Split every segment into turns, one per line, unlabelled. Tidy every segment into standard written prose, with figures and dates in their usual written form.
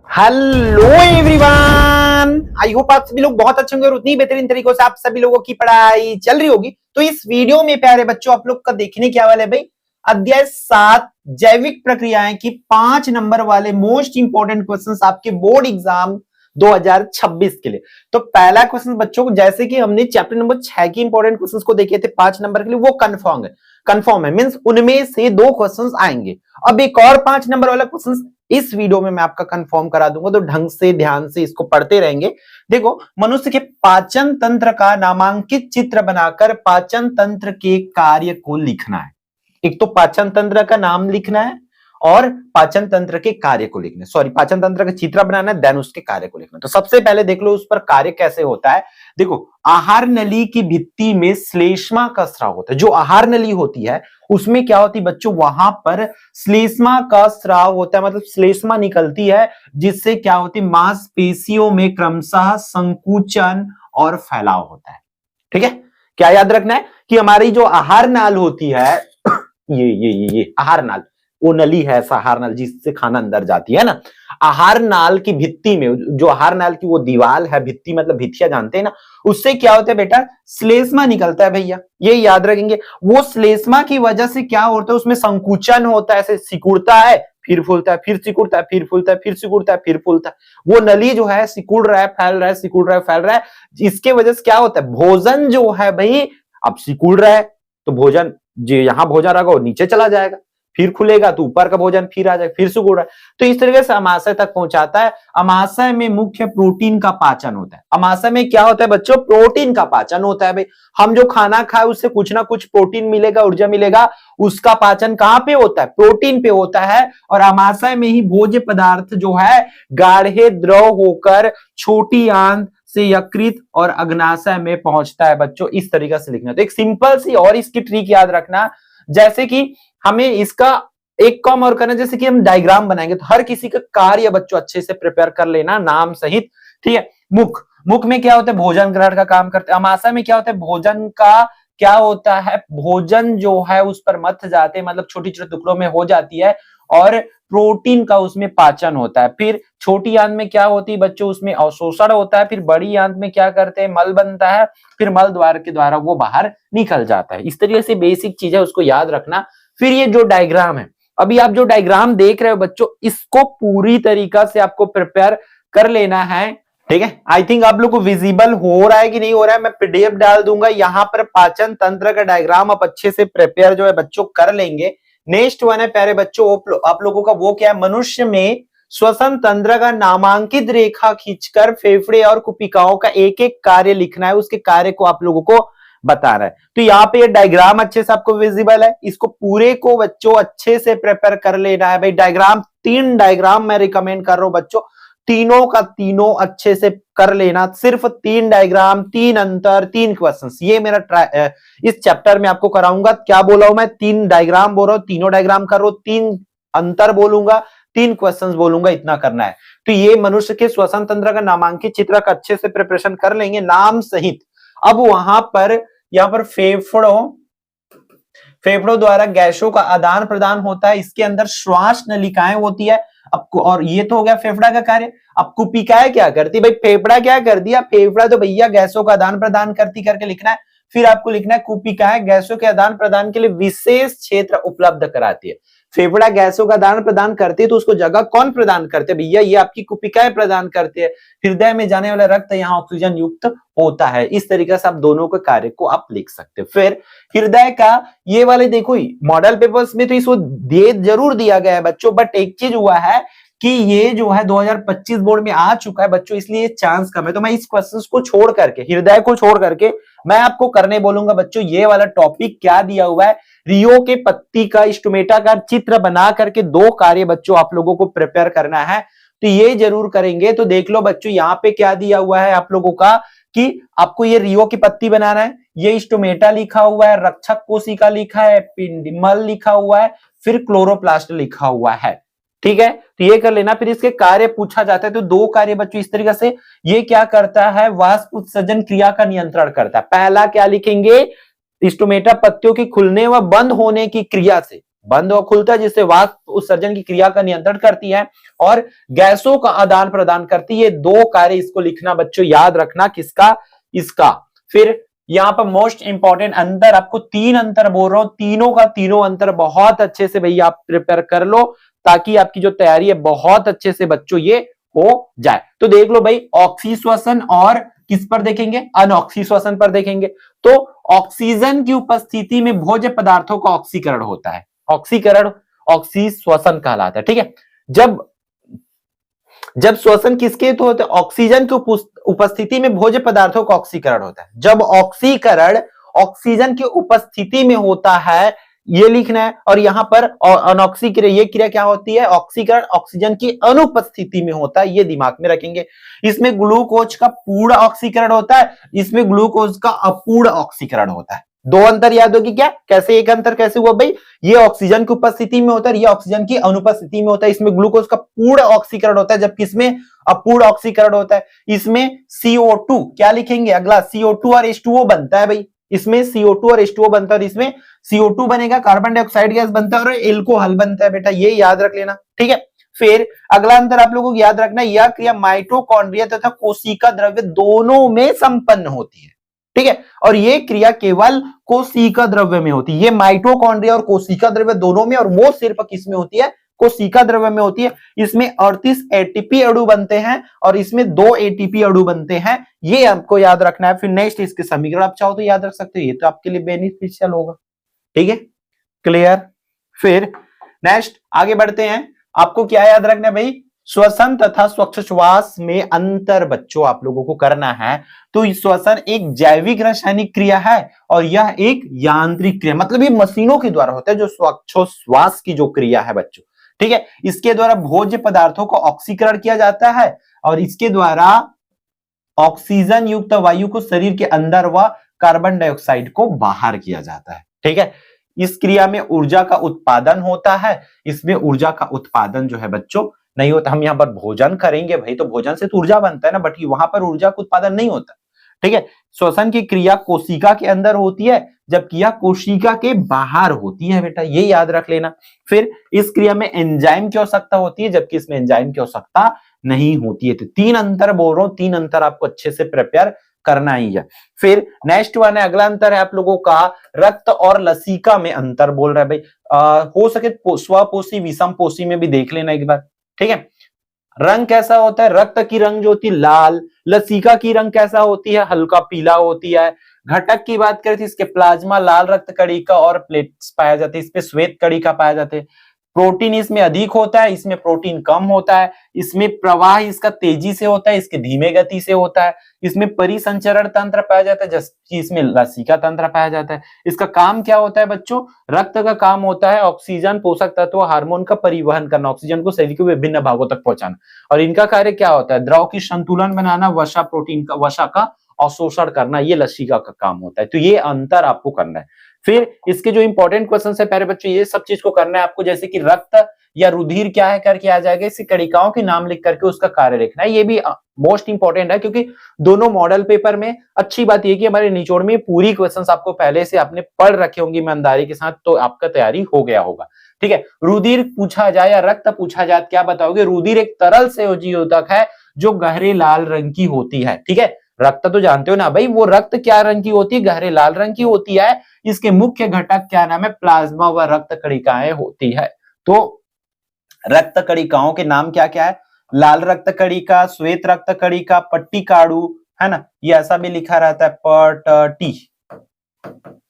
Hello everyone, I hope आप सभी लोग बहुत अच्छे होंगे और उतनी बेहतरीन तरीकों से आप सभी लोगों की पढ़ाई चल रही होगी। तो इस वीडियो में प्यारे बच्चों आप लोग का देखने क्या वाले भाई, अध्याय 7 जैविक प्रक्रियाएं की 5 नंबर वाले मोस्ट इंपोर्टेंट क्वेश्चंस आपके बोर्ड एग्जाम 2026 के लिए। तो पहला क्वेश्चन बच्चों को, जैसे कि हमने चैप्टर नंबर 6 की इंपोर्टेंट क्वेश्चंस को देखे थे 5 नंबर के लिए, वो कंफर्म है मींस उनमें से 2 क्वेश्चंस आएंगे। अब एक और 5 नंबर वाला क्वेश्चन इस वीडियो में मैं आपका कंफर्म करा दूंगा, तो ढंग से ध्यान से इसको पढ़ते रहेंगे। देखो, मनुष्य के पाचन तंत्र का नामांकित चित्र बनाकर पाचन तंत्र के कार्य को लिखना है। एक तो पाचन तंत्र का नाम लिखना है और पाचन तंत्र के कार्य को लिखना है, सॉरी पाचन तंत्र का चित्र बनाना है, देन उसके कार्य को लिखना है। तो सबसे पहले देख लो उस पर कार्य कैसे होता है। देखो, आहार नली की भित्ति में श्लेष्मा का स्राव होता है। जो आहार नली होती है उसमें क्या होती है बच्चों, वहां पर श्लेष्मा का स्राव होता है, मतलब श्लेष्मा निकलती है, जिससे क्या होती है, मांसपेशियों में क्रमशः संकुचन और फैलाव होता है। ठीक है, क्या याद रखना है कि हमारी जो आहार नाल होती है, ये आहार नाल, वो नली है ऐसा आहार नाल जिससे खाना अंदर जाती है ना। आहार नाल की भित्ति में, जो आहार नाल की वो दीवार है, भित्ति मतलब भित्तिया जानते हैं ना, उससे क्या होता है बेटा, श्लेष्मा निकलता है भैया, ये याद रखेंगे। वो श्लेष्मा की वजह से क्या होता है, उसमें संकुचन होता है, ऐसे सिकुड़ता है फिर फूलता है, फिर सिकुड़ता है, फिर फूलता है, फिर सिकुड़ता है, फिर फूलता है। वो नली जो है सिकुड़ रहा है, फैल रहा है, सिकुड़ रहा है, फैल रहा है। इसके वजह से क्या होता है, भोजन जो है भाई, अब सिकुड़ रहा है तो भोजन, जो यहां भोजन रहेगा वो नीचे चला जाएगा, फिर खुलेगा तो ऊपर का भोजन फिर आ जाएगा, फिर सिकुड़ रहा है। तो इस तरीके से अमाशय तक पहुंचाता है। अमाशय में मुख्य प्रोटीन का पाचन होता है। अमाशय में क्या होता है बच्चों, प्रोटीन का पाचन होता है भाई। हम जो खाना खाए उससे कुछ ना कुछ प्रोटीन मिलेगा, ऊर्जा मिलेगा, उसका पाचन कहां पे होता है, प्रोटीन पे होता है। और अमाशय में ही भोज्य पदार्थ जो है गाढ़े द्रव होकर छोटी आंत से यकृत और अग्नाशय में पहुंचता है बच्चों। इस तरीके से लिखना। तो एक सिंपल सी और इसकी ट्रिक याद रखना, जैसे कि हमें इसका एक काम और करना, जैसे कि हम डायग्राम बनाएंगे तो हर किसी का कार्य बच्चों अच्छे से प्रिपेयर कर लेना नाम सहित। ठीक है, मुख में क्या होता है, भोजन ग्रहण का काम करते हैं। अमाशय में क्या होता है, भोजन का क्या होता है, भोजन जो है उस पर मथ जाते हैं, मतलब छोटी छोटे टुकड़ों में हो जाती है, और प्रोटीन का उसमें पाचन होता है। फिर छोटी आंत में क्या होती है बच्चों, उसमें अवशोषण होता है। फिर बड़ी आंत में क्या करते हैं, मल बनता है, फिर मल द्वार के द्वारा वो बाहर निकल जाता है। इस तरीके से बेसिक चीज है, उसको याद रखना। फिर ये जो डायग्राम है, अभी आप जो डायग्राम देख रहे हो बच्चों, इसको पूरी तरीका से आपको प्रिपेयर कर लेना है। ठीक है, आई थिंक आप लोग को विजिबल हो रहा है कि नहीं हो रहा है, मैं पीडीएफ डाल दूंगा यहाँ पर। पाचन तंत्र का डायग्राम आप अच्छे से प्रिपेयर जो है बच्चों कर लेंगे। नेक्स्ट वन है प्यारे बच्चों, आप लोगों का वो क्या है, मनुष्य में श्वसन तंत्र का नामांकित रेखा खींचकर फेफड़े और कुपिकाओं का एक एक कार्य लिखना है, उसके कार्य को आप लोगों को बता रहा है। तो यहाँ पे ये डायग्राम अच्छे से आपको विजिबल है, इसको पूरे को बच्चों अच्छे से प्रिपेयर कर लेना है भाई। डायग्राम 3 डायग्राम मैं रिकमेंड कर रहा हूं बच्चों, तीनों का तीनों अच्छे से कर लेना। सिर्फ 3 डायग्राम, 3 अंतर, 3 क्वेश्चंस, ये मेरा इस चैप्टर में आपको कराऊंगा। क्या बोला हूं मैं, 3 डायग्राम बोल रहा हूं, तीनों डायग्राम कर रहा हूं, 3 अंतर बोलूंगा, 3 क्वेश्चंस बोलूंगा, इतना करना है। तो ये मनुष्य के श्वसन तंत्र का नामांकित चित्र का अच्छे से प्रिपरेशन कर लेंगे नाम सहित। अब वहां पर, यहां पर फेफड़ों द्वारा गैसों का आदान प्रदान होता है, इसके अंदर श्वास नलिकाएं होती है। अब और ये तो हो गया फेफड़ा का कार्य। अब कुपिकाएं क्या करती भाई, फेफड़ा क्या कर दिया, फेफड़ा तो भैया गैसों का आदान प्रदान करती करके लिखना है। फिर आपको लिखना है कुपिकाएं गैसों के आदान प्रदान के लिए विशेष क्षेत्र उपलब्ध कराती है। फेफड़ा गैसों का आदान प्रदान करती है तो उसको जगह कौन प्रदान करते हैं भैया, ये आपकी कुपिकाएं प्रदान करती है। हृदय में जाने वाला रक्त यहाँ ऑक्सीजन युक्त होता है। इस तरीके से आप दोनों के कार्य को आप लिख सकते हैं। फिर हृदय का ये वाले देखो, मॉडल पेपर्स में तो इसको दे जरूर दिया गया है बच्चों, बट एक चीज हुआ है कि ये जो है 2025 बोर्ड में आ चुका है बच्चों, इसलिए चांस कम है। तो मैं इस क्वेश्चंस को छोड़ करके, हृदय को छोड़ करके मैं आपको करने बोलूंगा बच्चों, ये वाला टॉपिक क्या दिया हुआ है, रियो के पत्ती का स्टोमेटा का चित्र बना करके 2 कार्य बच्चों आप लोगों को प्रिपेयर करना है। तो ये जरूर करेंगे। तो देख लो बच्चों, यहाँ पे क्या दिया हुआ है आप लोगों का, कि आपको ये रियो की पत्ती बनाना है, ये स्टोमेटा लिखा हुआ है, रक्षक कोशिका लिखा है, पिंडिमल लिखा हुआ है, फिर क्लोरोप्लास्ट लिखा हुआ है। ठीक है, तो ये कर लेना। फिर इसके कार्य पूछा जाता है, तो 2 कार्य बच्चों इस तरीके से। ये क्या करता है, वाष्प उत्सर्जन क्रिया का नियंत्रण करता है। पहला क्या लिखेंगे, स्टोमेटा पत्तियों की खुलने व बंद होने की क्रिया से बंद और खुलता है, जिससे वाष्प उत्सर्जन की क्रिया का नियंत्रण करती है और गैसों का आदान प्रदान करती है। दो कार्य, इसको लिखना बच्चों, याद रखना, किसका, इसका। फिर यहां पर मोस्ट इंपॉर्टेंट अंतर, आपको 3 अंतर बोल रहा हूं, तीनों का तीनों अंतर बहुत अच्छे से भैया आप प्रिपेयर कर लो, ताकि आपकी जो तैयारी है बहुत अच्छे से बच्चों ये हो जाए। तो देख लो भाई, ऑक्सी श्वसन और किस पर देखेंगे, अनऑक्सी श्वसन पर देखेंगे। तो ऑक्सीजन की उपस्थिति में भोज्य पदार्थों का ऑक्सीकरण होता है, ऑक्सीकरण ऑक्सी श्वसन कहलाता है। ठीक है, जब श्वसन किसके तो होता है, ऑक्सीजन की उपस्थिति में भोज्य पदार्थों का ऑक्सीकरण होता है। जब ऑक्सीकरण ऑक्सीजन की उपस्थिति में होता है, ये लिखना है। और यहां पर अनऑक्सीकरण, ये क्रिया क्या होती है, ऑक्सीकरण ऑक्सीजन की अनुपस्थिति में होता है, ये दिमाग में रखेंगे। इसमें ग्लूकोज का पूर्ण ऑक्सीकरण होता है, इसमें ग्लूकोज का अपूर्ण ऑक्सीकरण होता है। दो अंतर याद होगी क्या, कैसे एक अंतर कैसे हुआ भाई, ये ऑक्सीजन की उपस्थिति में होता है, ये ऑक्सीजन की अनुपस्थिति में होता है। इसमें ग्लूकोज का पूर्ण ऑक्सीकरण होता है, जबकि इसमें अपूर्ण ऑक्सीकरण होता है। इसमें CO2 क्या लिखेंगे, अगला CO2 और H2O बनता है भाई, इसमें CO2 और H2O बनता है, और इसमें CO2 बनेगा, कार्बन डाइऑक्साइड गैस बनता है और एल्कोहल बनता है बेटा, ये याद रख लेना। ठीक है, फिर अगला अंतर आप लोगों को याद रखना, यह क्रिया माइटोकॉन्ड्रिया तथा कोशिका द्रव्य दोनों में संपन्न होती है। ठीक है, और ये क्रिया केवल कोशिका द्रव्य में होती है, ये माइटोकॉन्ड्रिया और कोशिका द्रव्य दोनों में, और वो सिर्फ किसमें होती है, कोशिका द्रव्य में होती है। इसमें 38 एटीपी अणु बनते हैं और इसमें 2 एटीपी अणु बनते हैं, ये आपको याद रखना है। फिर नेक्स्ट इसके समीकरण आप चाहो तो याद रख सकते हो, ये तो आपके लिए बेनिफिशियल होगा। ठीक है, क्लियर। फिर नेक्स्ट आगे बढ़ते हैं, आपको क्या याद रखना है भाई, श्वसन तथा श्वास में अंतर बच्चों आप लोगों को करना है। तो श्वसन एक जैविक रासायनिक क्रिया है और यह एक यांत्रिक क्रिया, मतलब ये मशीनों के द्वारा होता है, जो श्वास की जो क्रिया है बच्चों। ठीक है, इसके द्वारा भोज्य पदार्थों को ऑक्सीकरण किया जाता है और इसके द्वारा ऑक्सीजन युक्त वायु को शरीर के अंदर व कार्बन डाइऑक्साइड को बाहर किया जाता है। ठीक है, इस क्रिया में ऊर्जा का उत्पादन होता है, इसमें ऊर्जा का उत्पादन जो है बच्चों नहीं होता। हम यहाँ पर भोजन करेंगे भाई, तो भोजन से तो ऊर्जा बनता है ना, बट वहां पर ऊर्जा का उत्पादन नहीं होता। ठीक है, श्वसन की क्रिया कोशिका के अंदर होती है, जबकि यह कोशिका के बाहर होती है बेटा, ये याद रख लेना। फिर इस क्रिया में एंजाइम की आवश्यकता होती है, जबकि इसमें एंजाइम की आवश्यकता नहीं होती है। तो 3 अंतर बोल रहा हूं, 3 अंतर आपको अच्छे से प्रिपेयर करना ही है। फिर नेक्स्ट वन है, अगला अंतर है आप लोगों का रक्त और लसिका में अंतर बोल रहा है भाई। हो सके स्वपोषी विषम पोषी में भी देख लेना एक बार। ठीक है, रंग कैसा होता है, रक्त की रंग जो होती है लाल, लसिका की रंग कैसा होती है, हल्का पीला होती है। घटक की बात करें तो इसके प्लाज्मा लाल रक्त कणिका और प्लेट्स पाया जाते हैं, इसमें श्वेत कणिका पाया जाते हैं। प्रोटीन इसमें अधिक होता है, इसमें प्रोटीन कम होता है। इसमें प्रवाह इसका तेजी से होता है, इसके धीमे गति से होता है। इसमें परिसंचरण तंत्र पाया जाता है, जबकि इसमें लसिका तंत्र पाया जाता है। इसका काम क्या होता है बच्चों, रक्त का काम होता है ऑक्सीजन, पोषक तत्व, हार्मोन का परिवहन करना, ऑक्सीजन को शरीर के विभिन्न भागों तक पहुंचाना। और इनका कार्य क्या होता है, द्रव की संतुलन बनाना, वसा प्रोटीन का वसा का अवशोषण करना, ये लसिका का काम होता है। तो ये अंतर आपको करना है। फिर इसके जो इंपॉर्टेंट क्वेश्चन है प्यारे बच्चों, ये सब चीज को करना है आपको, जैसे कि रक्त या रुधिर क्या है करके आ जाएगा, इसकी कणिकाओं के नाम लिख करके उसका कार्य लिखना है। ये भी मोस्ट इंपॉर्टेंट है, क्योंकि दोनों मॉडल पेपर में अच्छी बात यह कि हमारे निचोड़ में पूरी क्वेश्चंस आपको पहले से आपने पढ़ रखे होंगे ईमानदारी के साथ, तो आपका तैयारी हो गया होगा। ठीक है, रुधिर पूछा जाए या रक्त पूछा जाए, क्या बताओगे, रुधिर एक तरल संयोजक है जो गहरे लाल रंग की होती है। ठीक है, रक्त तो जानते हो ना भाई, वो रक्त क्या रंग की होती है, गहरे लाल रंग की होती है। इसके मुख्य घटक क्या नाम है, प्लाज्मा व रक्त कणिकाएं होती है। तो रक्त कणिकाओं के नाम क्या क्या है, लाल रक्त कणिका, श्वेत रक्त कणिका, पट्टिकाणु, है ना, ये ऐसा भी लिखा रहता है,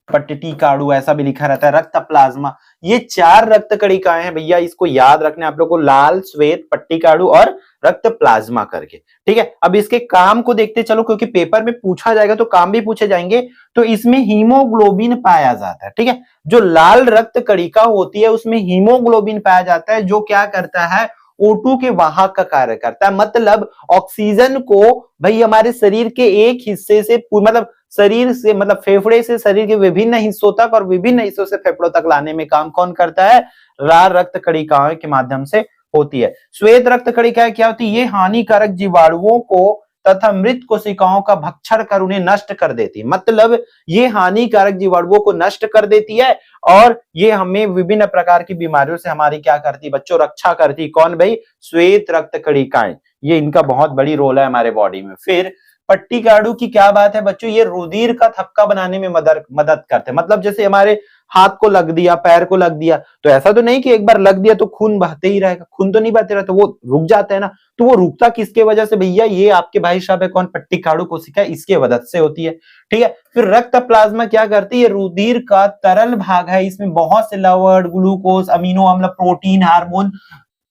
पट्टिकाणु ऐसा भी लिखा रहता है। रक्त प्लाज्मा, ये 4 रक्त कणिकाएं हैं भैया, इसको याद रखना है आप लोगों को, लाल, श्वेत, पट्टिकाणु और रक्त प्लाज्मा करके। ठीक है, अब इसके काम को देखते चलो, क्योंकि पेपर में पूछा जाएगा तो काम भी पूछे जाएंगे। तो इसमें हीमोग्लोबिन पाया जाता है। ठीक है, जो लाल रक्त कणिका होती है उसमें हीमोग्लोबिन पाया जाता है, जो क्या करता है, O2 के वाहक का कार्य करता है। मतलब ऑक्सीजन को भाई हमारे शरीर के एक हिस्से से, मतलब शरीर से, मतलब फेफड़े से शरीर के विभिन्न हिस्सों तक और विभिन्न हिस्सों से फेफड़ों तक लाने में काम कौन करता है, लाल रक्त कणिकाओं के माध्यम से होती है। श्वेत रक्त कणिकाएं क्या होती है, ये हानिकारक जीवाणुओं को तथा मृत कोशिकाओं का भक्षण कर उन्हें नष्ट कर देती है। मतलब ये हानिकारक जीवाणुओं को नष्ट कर देती है और ये हमें विभिन्न प्रकार की बीमारियों से हमारी क्या करती है बच्चों, रक्षा करती है। कौन भाई? श्वेत रक्त कणिकाएं, ये इनका बहुत बड़ी रोल है हमारे बॉडी में। फिर पट्टिकाडु की क्या बात है बच्चों, ये रुधिर का थक्का बनाने में मदद करते हैं। मतलब जैसे हमारे हाथ को लग दिया, पैर को लग दिया, तो ऐसा तो नहीं कि एक बार लग दिया तो खून बहते ही रहेगा, खून तो नहीं बहते रहता, वो रुक जाता है ना। तो वो रुकता किसके वजह से भैया? ये आपके भाई साहब है कौन? पट्टिकाडु कोशिका, इसके मदद से होती है। ठीक है। फिर रक्त प्लाज्मा क्या करती है? रुधिर का तरल भाग है, इसमें बहुत से लवण, ग्लूकोज, अमीनो अम्ल, प्रोटीन, हार्मोन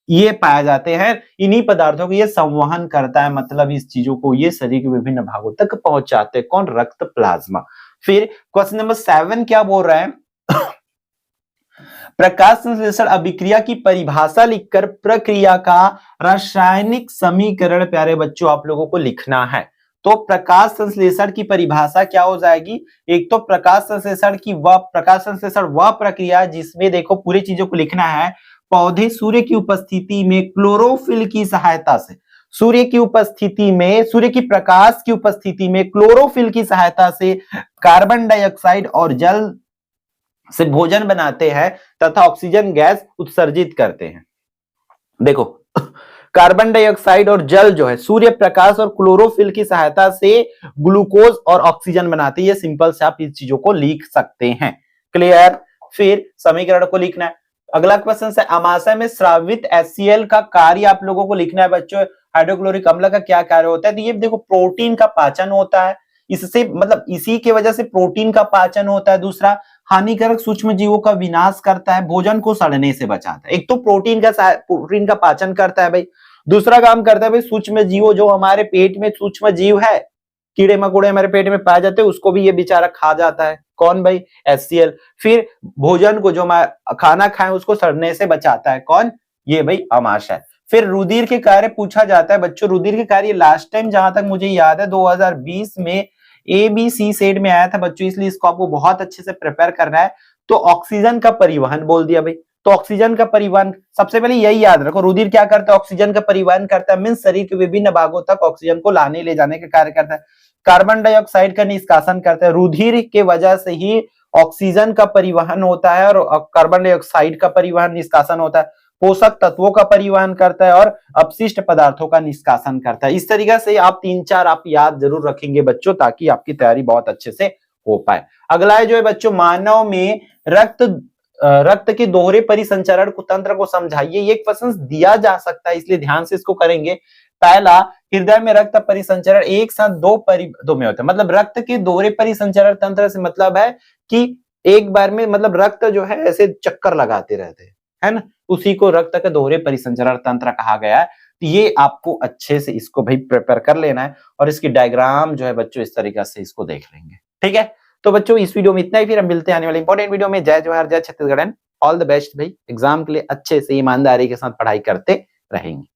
ये पाए जाते हैं। इन्हीं पदार्थों को ये संवहन करता है, मतलब इस चीजों को ये शरीर के विभिन्न भागों तक पहुंचाते हैं। कौन? रक्त प्लाज्मा। फिर क्वेश्चन नंबर 7 क्या बोल रहा है? प्रकाश संश्लेषण अभिक्रिया की परिभाषा लिखकर प्रक्रिया का रासायनिक समीकरण प्यारे बच्चों आप लोगों को लिखना है। तो प्रकाश संश्लेषण की परिभाषा क्या हो जाएगी? एक तो प्रकाश संश्लेषण वह प्रक्रिया जिसमें देखो पूरी चीजों को लिखना है। पौधे सूर्य की उपस्थिति में क्लोरोफिल की सहायता से, सूर्य की प्रकाश की उपस्थिति में क्लोरोफिल की सहायता से कार्बन डाइऑक्साइड और जल से भोजन बनाते हैं तथा ऑक्सीजन गैस उत्सर्जित करते हैं। देखो कार्बन डाइऑक्साइड और जल जो है सूर्य प्रकाश और क्लोरोफिल की सहायता से ग्लूकोज और ऑक्सीजन बनाते हैं। ये सिंपल से आप इस चीजों को लिख सकते हैं। क्लियर? फिर समीकरण को लिखना है। अगला क्वेश्चन है अमाशय में स्रावित HCl का कार्य आप लोगों को लिखना है बच्चों। हाइड्रोक्लोरिक अम्ल का क्या कार्य होता है? तो ये देखो प्रोटीन का पाचन होता है, इससे मतलब इसी की वजह से प्रोटीन का पाचन होता है। दूसरा, हानिकारक सूक्ष्म जीवों का विनाश करता है, भोजन को सड़ने से बचाता है। एक तो प्रोटीन का पाचन करता है भाई, दूसरा काम करता है भाई सूक्ष्म जीवों, जो हमारे पेट में सूक्ष्म जीव है, कीड़े मकोड़े हमारे पेट में पाए जाते हैं, उसको भी ये बेचारा खा जाता है। कौन भाई? HCl। फिर भोजन को, जो खाना खाएं उसको सड़ने से बचाता है। कौन? ये भाई अमाशय। फिर रुधिर के कार्य पूछा जाता है बच्चों। रुधिर के कार्य लास्ट टाइम जहां तक मुझे याद है 2020 में ABC सेट में आया था बच्चों, इसलिए इसको आपको बहुत अच्छे से प्रिपेयर करना है। तो ऑक्सीजन का परिवहन बोल दिया भाई। तो ऑक्सीजन का परिवहन सबसे पहले यही याद रखो, रुधिर क्या करता है? ऑक्सीजन का परिवहन करता है, मींस शरीर के विभिन्न भागों तक ऑक्सीजन को लाने ले जाने का कार्य करता है। कार्बन डाइऑक्साइड का निष्कासन करता है। रुधिर के वजह से ही ऑक्सीजन का परिवहन होता है और कार्बन डाइऑक्साइड का परिवहन निष्कासन होता है। पोषक तत्वों का परिवहन करता है और अपशिष्ट पदार्थों का निष्कासन करता है। इस तरीके से आप 3-4 आप याद जरूर रखेंगे बच्चों, ताकि आपकी तैयारी बहुत अच्छे से हो पाए। अगला है जो है बच्चों, मानव में रक्त के दोहरे परिसंचरण तंत्र को समझाइए। ये क्वेश्चन दिया जा सकता है, इसलिए ध्यान से इसको करेंगे। पहला, हृदय में रक्त परिसंचरण एक साथ दो में होता है। मतलब रक्त के दोहरे परिसंचरण तंत्र से मतलब है कि एक बार में मतलब रक्त जो है ऐसे चक्कर लगाते रहते हैं, है ना, उसी को रक्त का दोहरे परिसंचरण तंत्र कहा गया है। तो ये आपको अच्छे से इसको भाई प्रिपेयर कर लेना है और इसकी डायग्राम जो है बच्चों इस तरीके से इसको देख लेंगे। ठीक है, तो बच्चों इस वीडियो में इतना ही, फिर हम मिलते हैं आने वाले इंपॉर्टेंट वीडियो में। जय जवाहर, जय Chhattisgarh and all the best भाई। एग्जाम के लिए अच्छे से ईमानदारी के साथ पढ़ाई करते रहेंगे।